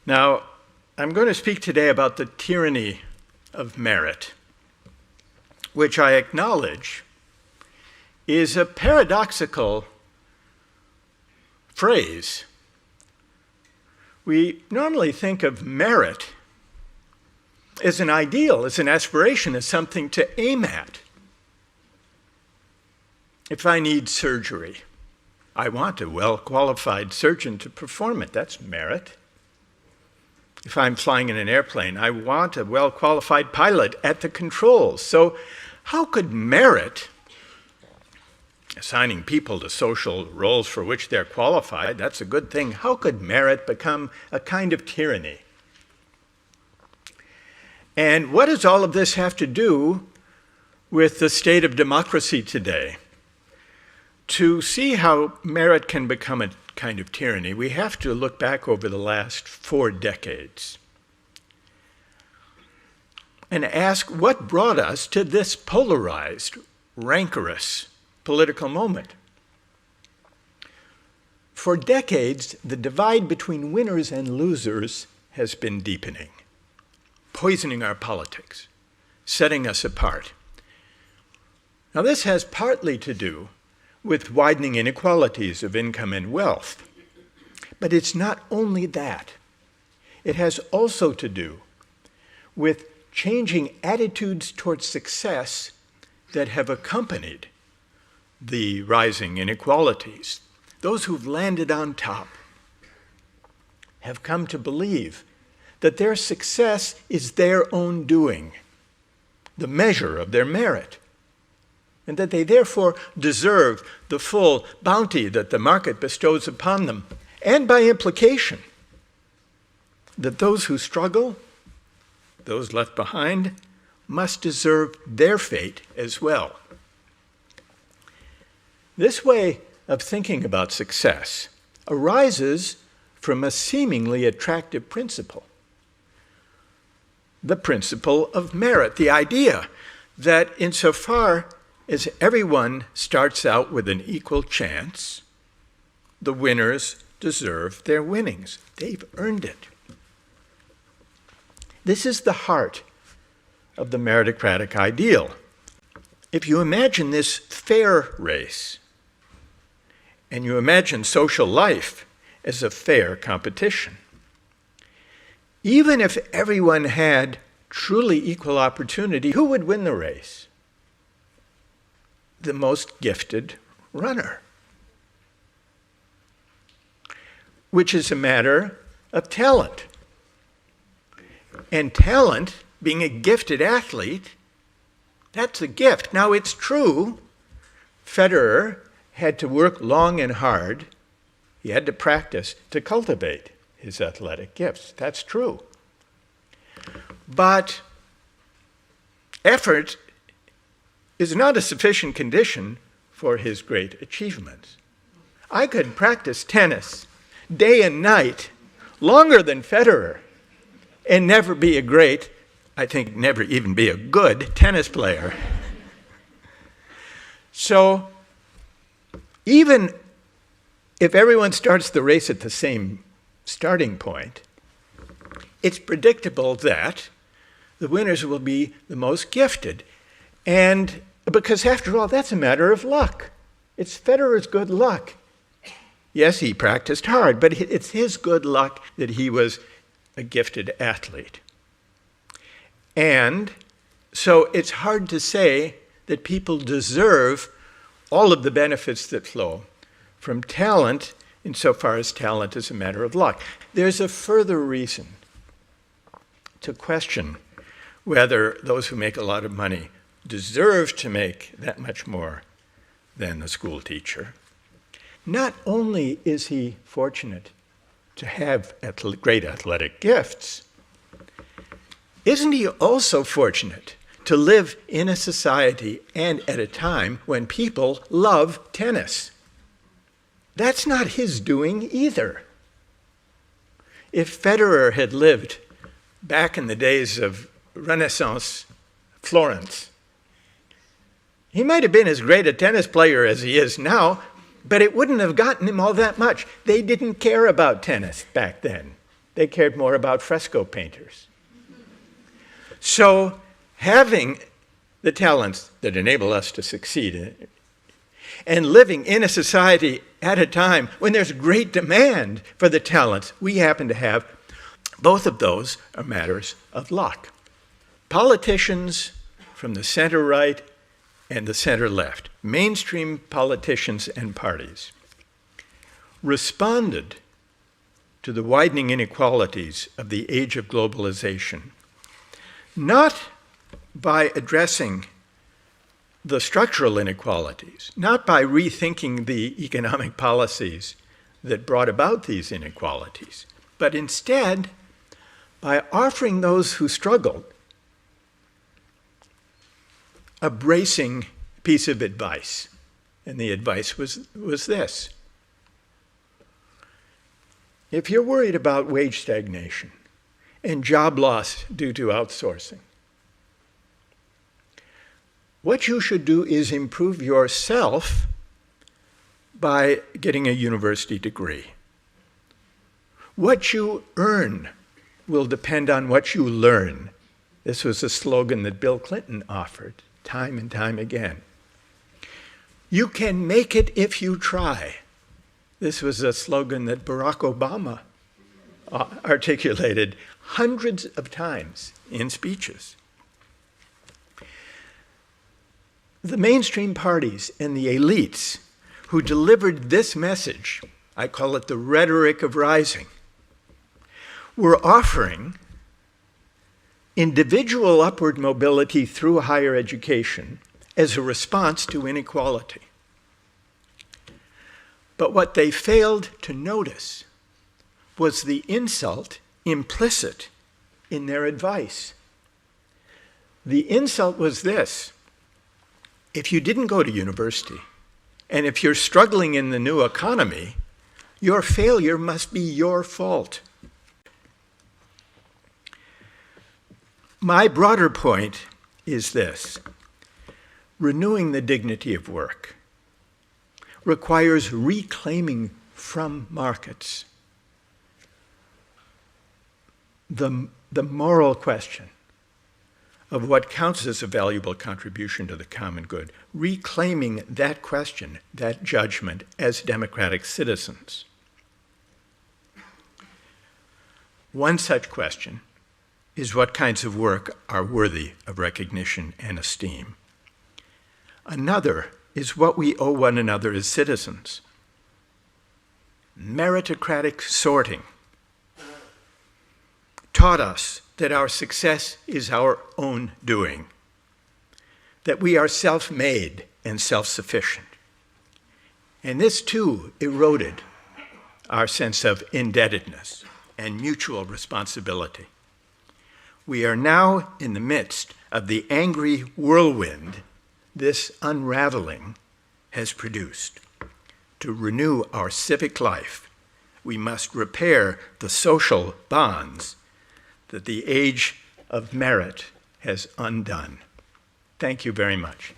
Now, I'm going to speak today about the tyranny of merit, which I acknowledge is a paradoxical phrase. We normally think of merit as an ideal, as an aspiration, as something to aim at. If I need surgery, I want a well-qualified surgeon to perform it. That's merit. If I'm flying in an airplane, I want a well-qualified pilot at the controls. So how could merit, assigning people to social roles for which they're qualified, that's a good thing, how could merit become a kind of tyranny? And what does all of this have to do with the state of democracy today? To see how merit can become a kind of tyranny, we have to look back over the last 4 decades and ask what brought us to this polarized, rancorous political moment. For decades, the divide between winners and losers has been deepening, poisoning our politics, setting us apart. Now, this has partly to do with widening inequalities of income and wealth. But it's not only that. It has also to do with changing attitudes towards success that have accompanied the rising inequalities. Those who've landed on top have come to believe that their success is their own doing, the measure of their merit, and that they therefore deserve the full bounty that the market bestows upon them, and by implication, that those who struggle, those left behind, must deserve their fate as well. This way of thinking about success arises from a seemingly attractive principle, the principle of merit, the idea that insofar as everyone starts out with an equal chance, the winners deserve their winnings. They've earned it. This is the heart of the meritocratic ideal. If you imagine this fair race, and you imagine social life as a fair competition, even if everyone had truly equal opportunity, who would win the race? The most gifted runner, which is a matter of talent. And talent, being a gifted athlete, that's a gift. Now, it's true, Federer had to work long and hard. He had to practice to cultivate his athletic gifts. That's true. But effort is not a sufficient condition for his great achievements. I could practice tennis day and night, longer than Federer, and never be a great, I think never even be a good tennis player. So even if everyone starts the race at the same starting point, it's predictable that the winners will be the most gifted. And because after all, that's a matter of luck. It's Federer's good luck. Yes, he practiced hard, but it's his good luck that he was a gifted athlete. And so it's hard to say that people deserve all of the benefits that flow from talent, insofar as talent is a matter of luck. There's a further reason to question whether those who make a lot of money deserve to make that much more than the school teacher. Not only is he fortunate to have great athletic gifts, isn't he also fortunate to live in a society and at a time when people love tennis? That's not his doing either. If Federer had lived back in the days of Renaissance Florence, he might have been as great a tennis player as he is now, but it wouldn't have gotten him all that much. They didn't care about tennis back then. They cared more about fresco painters. So having the talents that enable us to succeed and living in a society at a time when there's great demand for the talents we happen to have, both of those are matters of luck. Politicians from the center right and the center left, mainstream politicians and parties, responded to the widening inequalities of the age of globalization, not by addressing the structural inequalities, not by rethinking the economic policies that brought about these inequalities, but instead by offering those who struggled a bracing piece of advice. And the advice was this. If you're worried about wage stagnation and job loss due to outsourcing, what you should do is improve yourself by getting a university degree. What you earn will depend on what you learn. This was a slogan that Bill Clinton offered time and time again. You can make it if you try. This was a slogan that Barack Obama articulated hundreds of times in speeches. The mainstream parties and the elites who delivered this message, I call it the rhetoric of rising, were offering individual upward mobility through higher education as a response to inequality. But what they failed to notice was the insult implicit in their advice. The insult was this: if you didn't go to university, and if you're struggling in the new economy, your failure must be your fault. My broader point is this: renewing the dignity of work requires reclaiming from markets the moral question of what counts as a valuable contribution to the common good, reclaiming that question, that judgment, as democratic citizens. One such question is what kinds of work are worthy of recognition and esteem. Another is what we owe one another as citizens. Meritocratic sorting taught us that our success is our own doing, that we are self-made and self-sufficient. And this too eroded our sense of indebtedness and mutual responsibility. We are now in the midst of the angry whirlwind this unraveling has produced. To renew our civic life, we must repair the social bonds that the age of merit has undone. Thank you very much.